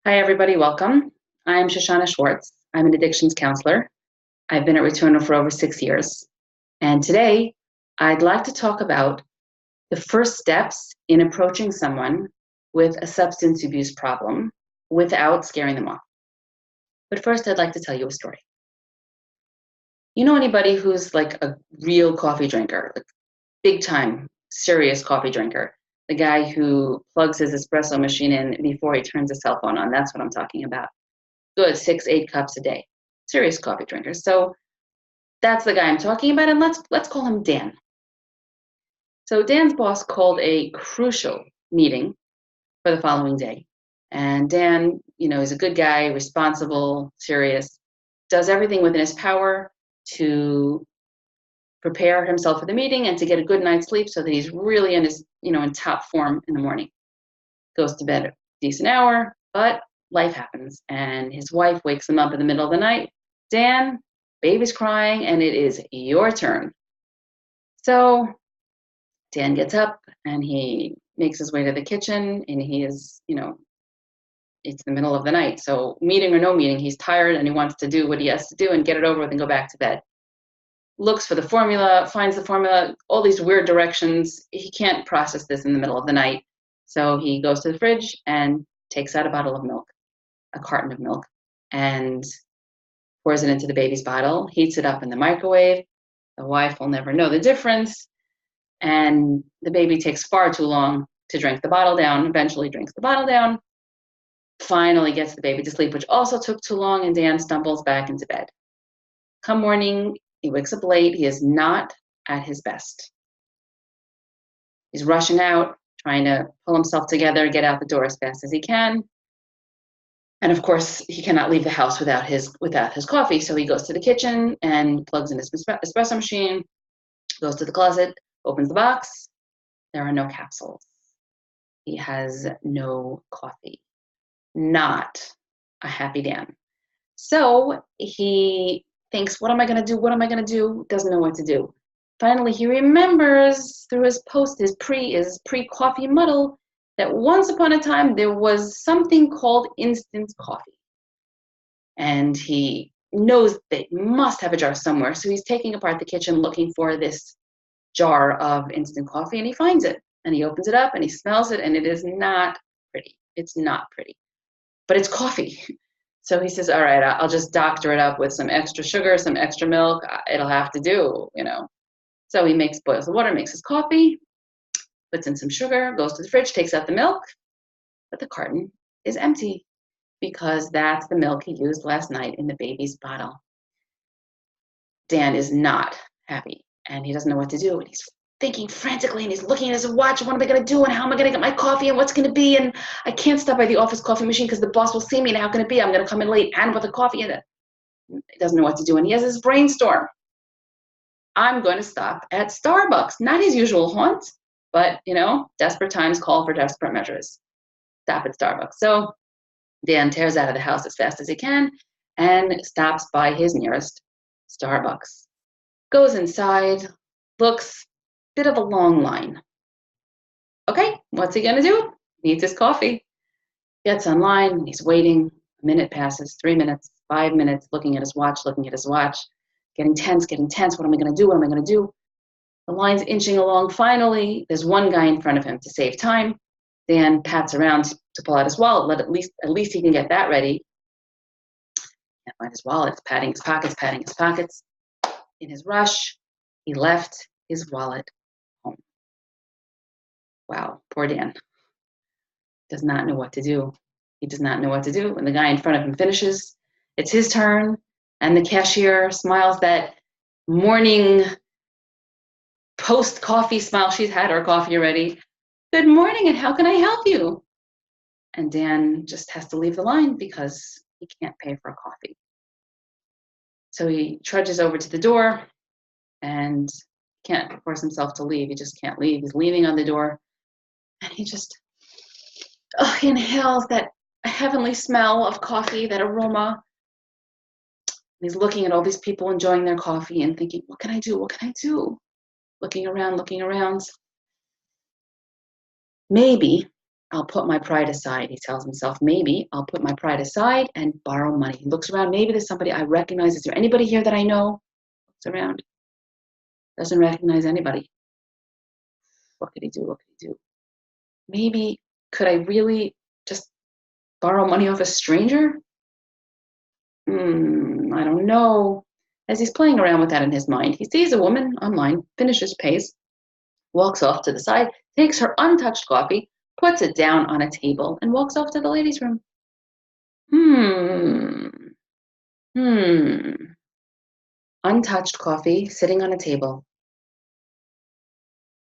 Hi, everybody. Welcome. I'm Shoshana Schwartz. I'm an addictions counselor. I've been at Retorno for over 6 years. And today, I'd like to talk about the first steps in approaching someone with a substance abuse problem without scaring them off. But first, I'd like to tell you a story. You know anybody who's like a real coffee drinker, like big time, serious coffee drinker? The guy who plugs his espresso machine in before he turns his cell phone on. That's what I'm talking about. Good, 6, 8 cups a day. Serious coffee drinkers. So that's the guy I'm talking about, and let's call him Dan. So Dan's boss called a crucial meeting for the following day. And Dan, is a good guy, responsible, serious, does everything within his power to prepare himself for the meeting and to get a good night's sleep so that he's really in his, in top form in the morning. Goes to bed a decent hour, but life happens, and his wife wakes him up in the middle of the night. Dan, baby's crying, and it is your turn. So Dan gets up, and he makes his way to the kitchen, and he is, it's the middle of the night. So meeting or no meeting, he's tired, and he wants to do what he has to do and get it over with and go back to bed. Looks for the formula, finds the formula, all these weird directions. He can't process this in the middle of the night. So he goes to the fridge and takes out a bottle of milk, a carton of milk, and pours it into the baby's bottle, heats it up in the microwave. The wife will never know the difference. And the baby takes far too long to drink the bottle down, eventually drinks the bottle down, finally gets the baby to sleep, which also took too long, and Dan stumbles back into bed. Come morning, he wakes up late. He is not at his best. He's rushing out, trying to pull himself together, get out the door as fast as he can. And of course, he cannot leave the house without his coffee. So he goes to the kitchen and plugs in his espresso machine, goes to the closet, opens the box. There are no capsules. He has no coffee. Not a happy Dan. So he thinks, what am I going to do? What am I going to do? Doesn't know what to do. Finally, he remembers through his pre-coffee muddle that once upon a time there was something called instant coffee. And he knows they must have a jar somewhere. So he's taking apart the kitchen looking for this jar of instant coffee, and he finds it. And he opens it up and he smells it, and it is not pretty. It's not pretty. But it's coffee. So he says, all right, I'll just doctor it up with some extra sugar, some extra milk. It'll have to do, So he boils the water, makes his coffee, puts in some sugar, goes to the fridge, takes out the milk, but the carton is empty because that's the milk he used last night in the baby's bottle. Dan is not happy, and he doesn't know what to do, and he's thinking frantically, and he's looking at his watch. What am I going to do, and how am I going to get my coffee, and what's going to be, and I can't stop by the office coffee machine because the boss will see me, and how can it be? I'm going to come in late and with a coffee in it. He doesn't know what to do, and he has this brainstorm. I'm going to stop at Starbucks. Not his usual haunt, but, desperate times call for desperate measures. Stop at Starbucks. So Dan tears out of the house as fast as he can and stops by his nearest Starbucks. Goes inside, looks, bit of a long line. Okay, what's he going to do? Needs his coffee. Gets online, he's waiting. A minute passes, 3 minutes, 5 minutes, looking at his watch, getting tense. What am I going to do? What am I going to do? The line's inching along. Finally, there's one guy in front of him to save time. Dan pats around to pull out his wallet. At least he can get that ready. Can't find his wallet. Patting his pockets. In his rush, he left his wallet home. Wow, poor Dan. Does not know what to do. He does not know what to do. When the guy in front of him finishes, it's his turn, and the cashier smiles that morning post-coffee smile. She's had her coffee already. Good morning, and how can I help you? And Dan just has to leave the line because he can't pay for a coffee. So he trudges over to the door and can't force himself to leave. He just can't leave. He's leaning on the door, and he just inhales that heavenly smell of coffee, that aroma. He's looking at all these people enjoying their coffee and thinking, what can I do? What can I do? Looking around. Maybe I'll put my pride aside, he tells himself. Maybe I'll put my pride aside and borrow money. He looks around. Maybe there's somebody I recognize. Is there anybody here that I know? Looks around. Doesn't recognize anybody. What could he do? What could he do? Maybe, could I really just borrow money off a stranger? I don't know. As he's playing around with that in his mind, he sees a woman online, finishes, pays, walks off to the side, takes her untouched coffee, puts it down on a table, and walks off to the ladies' room. Untouched coffee sitting on a table.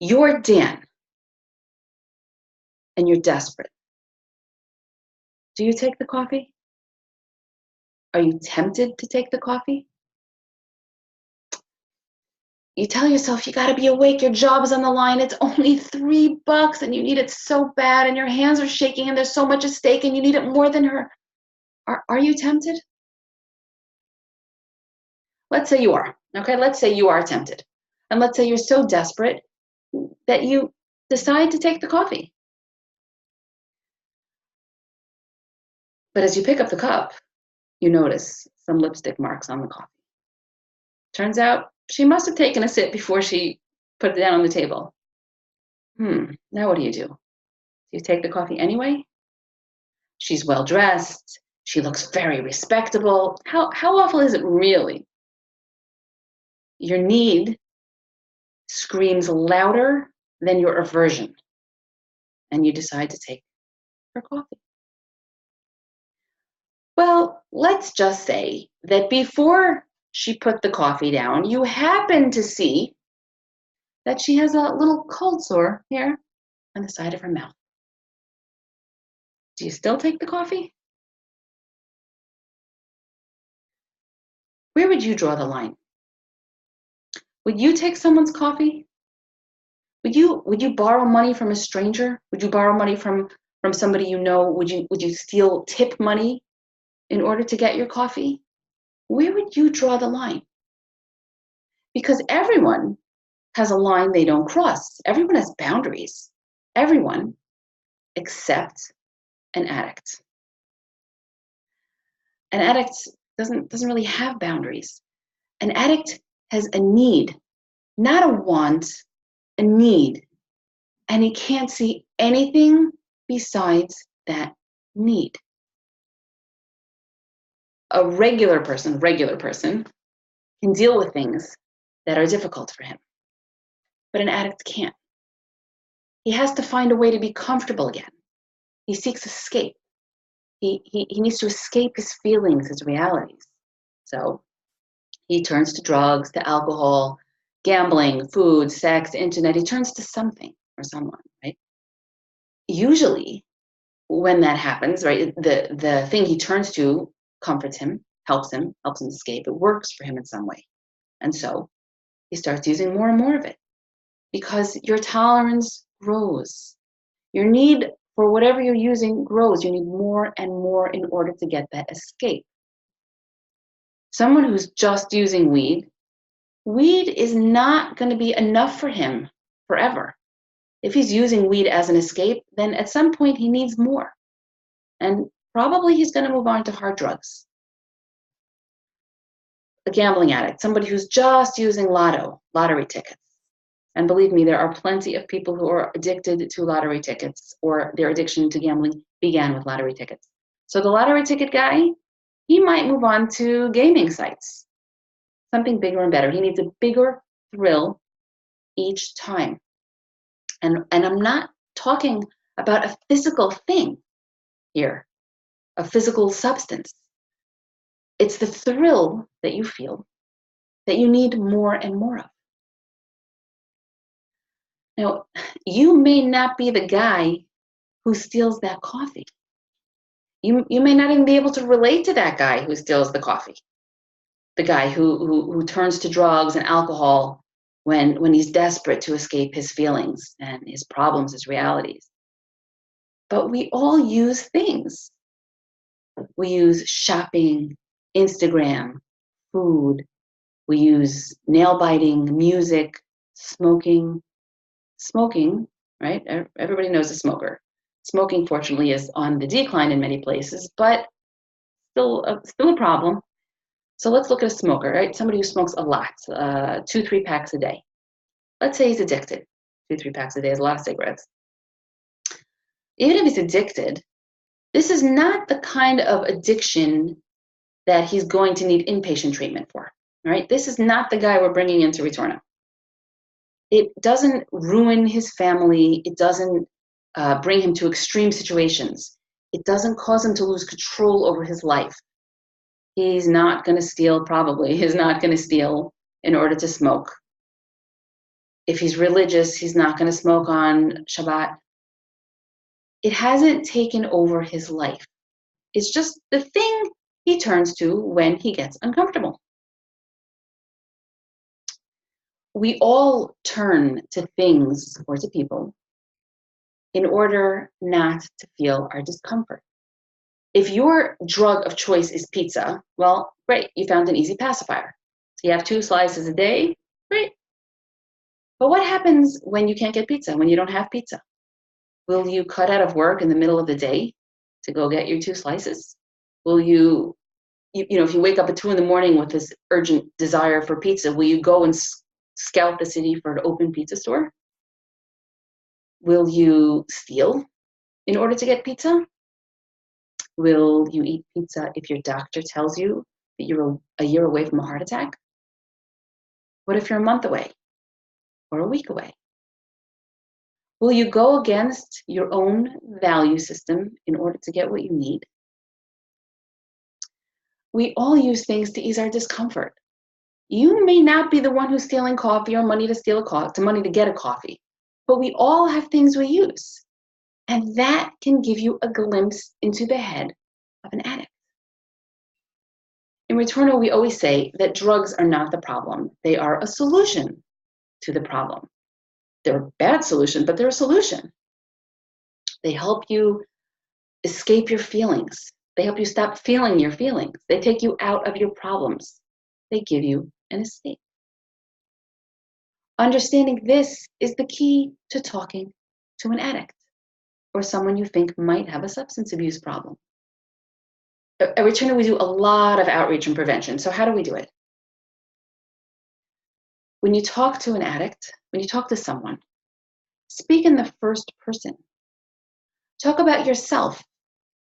You're Dan, and you're desperate. Do you take the coffee? Are you tempted to take the coffee? You tell yourself you gotta be awake, your job is on the line, it's only $3 and you need it so bad and your hands are shaking and there's so much at stake and you need it more than her. Are you tempted? Let's say you are, okay? Let's say you are tempted. And let's say you're so desperate that you decide to take the coffee. But as you pick up the cup, you notice some lipstick marks on the coffee. Turns out she must have taken a sip before she put it down on the table. Now what do? Do you take the coffee anyway? She's well dressed. She looks very respectable. How awful is it really? Your need screams louder than your aversion, and you decide to take her coffee. Well, let's just say that before she put the coffee down, you happen to see that she has a little cold sore here on the side of her mouth. Do you still take the coffee? Where would you draw the line? Would you take someone's coffee? Would you borrow money from a stranger? Would you borrow money from somebody you know? Would you steal tip money in order to get your coffee? Where would you draw the line? Because everyone has a line they don't cross. Everyone has boundaries. Everyone except an addict. An addict doesn't really have boundaries. An addict has a need, not a want, a need. And he can't see anything besides that need. A regular person can deal with things that are difficult for him. But an addict can't. He has to find a way to be comfortable again. He seeks escape. He needs to escape his feelings, his realities. So he turns to drugs, to alcohol, gambling, food, sex, internet. He turns to something or someone, right? Usually when that happens, right, the thing he turns to comforts him, helps him escape. It works for him in some way. And so he starts using more and more of it because your tolerance grows. Your need for whatever you're using grows. You need more and more in order to get that escape. Someone who's just using weed is not going to be enough for him forever. If he's using weed as an escape, then at some point he needs more. And probably he's going to move on to hard drugs. A gambling addict, somebody who's just using lottery tickets. And believe me, there are plenty of people who are addicted to lottery tickets, or their addiction to gambling began with lottery tickets. So the lottery ticket guy, he might move on to gaming sites, something bigger and better. He needs a bigger thrill each time. And I'm not talking about a physical thing here, a physical substance. It's the thrill that you feel that you need more and more of. Now, you may not be the guy who steals that coffee. You may not even be able to relate to that guy who steals the coffee. The guy who turns to drugs and alcohol when he's desperate to escape his feelings and his problems, his realities. But we all use things. We use shopping, Instagram, food. We use nail biting, music, smoking, right? Everybody knows a smoker. Smoking, fortunately, is on the decline in many places, but still a problem. So let's look at a smoker, right? Somebody who smokes a lot, 2-3 packs a day. Let's say he's addicted. 2-3 packs a day is a lot of cigarettes. Even if he's addicted, this is not the kind of addiction that he's going to need inpatient treatment for, right? This is not the guy we're bringing into Retorno. It doesn't ruin his family. It doesn't bring him to extreme situations. It doesn't cause him to lose control over his life. He's not going to steal, probably. He's not going to steal in order to smoke. If he's religious, he's not going to smoke on Shabbat. It hasn't taken over his life. It's just the thing he turns to when he gets uncomfortable. We all turn to things or to people in order not to feel our discomfort. If your drug of choice is pizza, well, great, you found an easy pacifier. So you have 2 slices a day, great. But what happens when you can't get pizza, when you don't have pizza? Will you cut out of work in the middle of the day to go get your 2 slices? Will you if you wake up at 2 a.m. with this urgent desire for pizza, will you go and scout the city for an open pizza store? Will you steal in order to get pizza? Will you eat pizza if your doctor tells you that you're a year away from a heart attack? What if you're a month away or a week away? Will you go against your own value system in order to get what you need? We all use things to ease our discomfort. You may not be the one who's stealing coffee or money to get a coffee, but we all have things we use. And that can give you a glimpse into the head of an addict. In Retorno, we always say that drugs are not the problem. They are a solution to the problem. They're a bad solution, but they're a solution. They help you escape your feelings. They help you stop feeling your feelings. They take you out of your problems. They give you an escape. Understanding this is the key to talking to an addict or someone you think might have a substance abuse problem. At Retorno, we do a lot of outreach and prevention. So how do we do it? When you talk to an addict, when you talk to someone, speak in the first person. Talk about yourself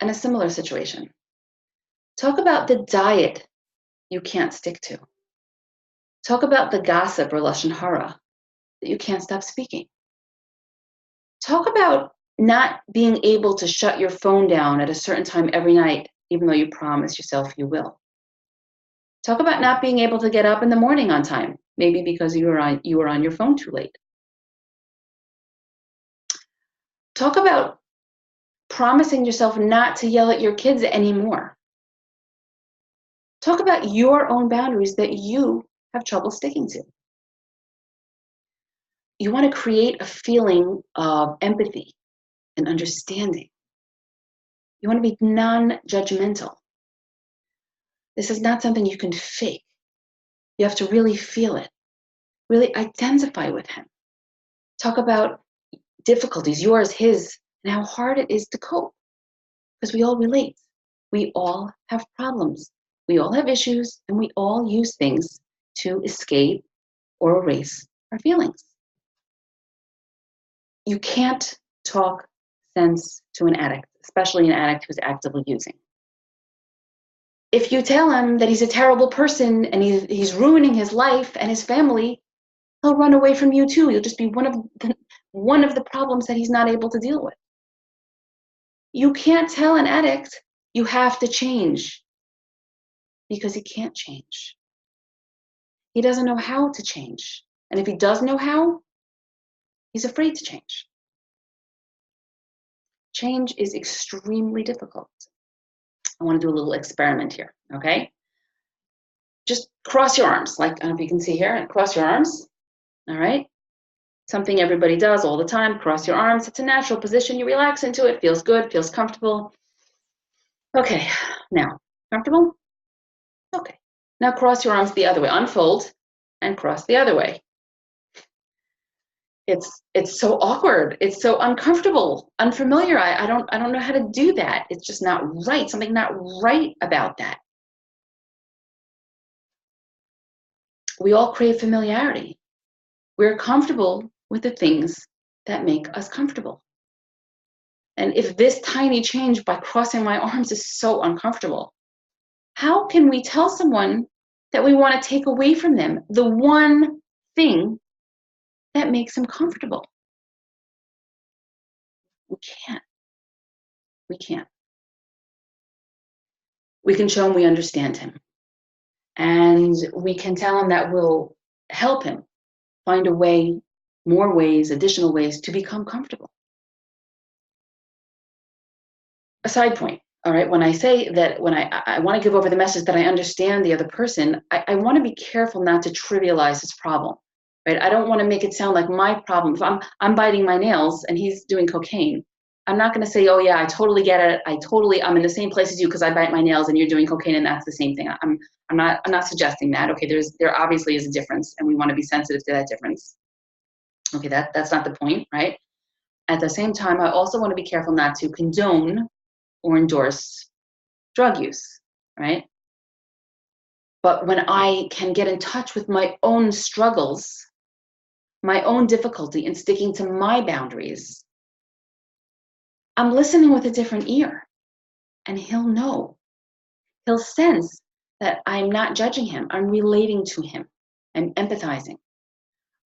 in a similar situation. Talk about the diet you can't stick to. Talk about the gossip or lashon hara that you can't stop speaking. Talk about not being able to shut your phone down at a certain time every night, even though you promise yourself you will. Talk about not being able to get up in the morning on time, maybe because you were on your phone too late. Talk about promising yourself not to yell at your kids anymore. Talk about your own boundaries that you have trouble sticking to. You want to create a feeling of empathy and understanding. You want to be non-judgmental. This is not something you can fake. You have to really feel it, really identify with him. Talk about difficulties, yours, his, and how hard it is to cope. Because we all relate. We all have problems. We all have issues, and we all use things to escape or erase our feelings. You can't talk sense to an addict, especially an addict who's actively using. If you tell him that he's a terrible person and he's ruining his life and his family, he'll run away from you too. You'll just be one of the problems that he's not able to deal with. You can't tell an addict you have to change because he can't change. He doesn't know how to change. And if he does know how, he's afraid to change. Change is extremely difficult. I want to do a little experiment here, okay? Just cross your arms, like I don't know if you can see here, cross your arms, all right? Something everybody does all the time, cross your arms. It's a natural position. You relax into it, feels good, feels comfortable. Okay, now, comfortable? Okay. Now cross your arms the other way. Unfold and cross the other way. it's so awkward. It's so uncomfortable, unfamiliar. I don't know how to do that. It's just not right. Something not right about that. We all crave familiarity. We're comfortable with the things that make us comfortable. And if this tiny change by crossing my arms is so uncomfortable, how can we tell someone that we want to take away from them the one thing that makes them comfortable? We can't. We can't. We can show him we understand him. And we can tell him that we'll help him find a way, more ways, additional ways to become comfortable. A side point, all right, when I say that, when I want to give over the message that I understand the other person, I want to be careful not to trivialize his problem, right? I don't want to make it sound like my problem. If I'm biting my nails and he's doing cocaine, I'm not going to say, oh yeah, I totally get it. I'm in the same place as you because I bite my nails and you're doing cocaine and that's the same thing. I'm not suggesting that. Okay, there obviously is a difference and we want to be sensitive to that difference. Okay, that's not the point, right? At the same time, I also want to be careful not to condone or endorse drug use, right? But when I can get in touch with my own struggles, my own difficulty in sticking to my boundaries, I'm listening with a different ear, and he'll know. He'll sense that I'm not judging him. I'm relating to him. I'm empathizing.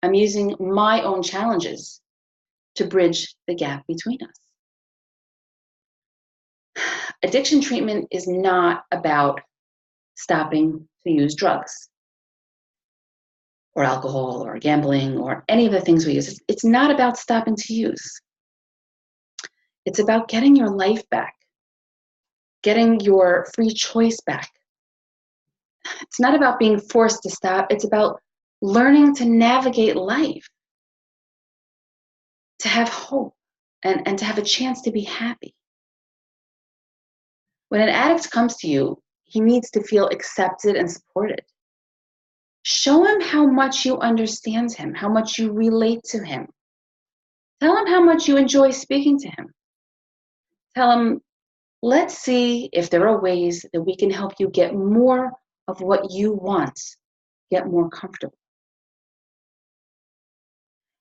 I'm using my own challenges to bridge the gap between us. Addiction treatment is not about stopping to use drugs or alcohol or gambling or any of the things we use. It's not about stopping to use. It's about getting your life back, getting your free choice back. It's not about being forced to stop. It's about learning to navigate life, to have hope, and to have a chance to be happy. When an addict comes to you, he needs to feel accepted and supported. Show him how much you understand him, how much you relate to him. Tell him how much you enjoy speaking to him. Tell him, let's see if there are ways that we can help you get more of what you want, get more comfortable.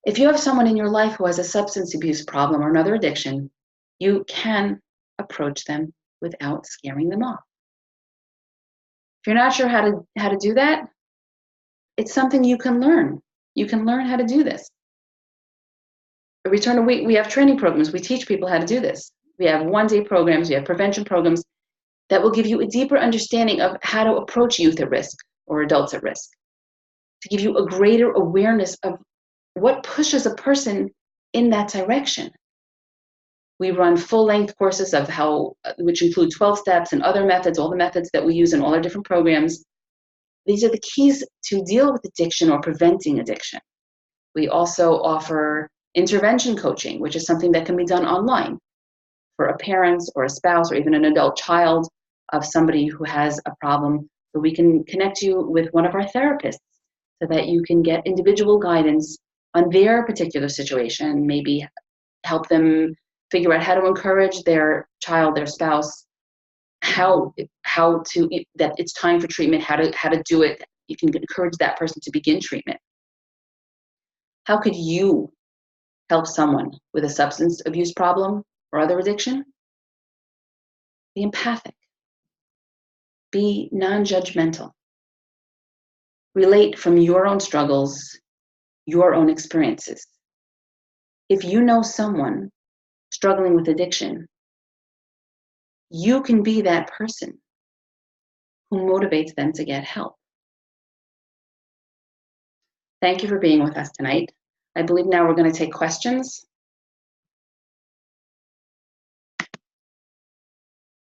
If you have someone in your life who has a substance abuse problem or another addiction, you can approach them without scaring them off. If you're not sure how to do that, it's something you can learn. You can learn how to do this. At Retorno, we have training programs. We teach people how to do this. We have one-day programs. We have prevention programs that will give you a deeper understanding of how to approach youth at risk or adults at risk, to give you a greater awareness of what pushes a person in that direction. We run full-length courses of which include 12 steps and other methods, all the methods that we use in all our different programs. These are the keys to deal with addiction or preventing addiction. We also offer intervention coaching, which is something that can be done online for a parent or a spouse or even an adult child of somebody who has a problem. So we can connect you with one of our therapists so that you can get individual guidance on their particular situation, maybe help them figure out how to encourage their child, their spouse, how to, that it's time for treatment, how to do it. You can encourage that person to begin treatment. How could you help someone with a substance abuse problem or other addiction? Be empathic. Be non-judgmental. Relate from your own struggles, your own experiences. If you know someone struggling with addiction, you can be that person who motivates them to get help. Thank you for being with us tonight. I believe now we're going to take questions.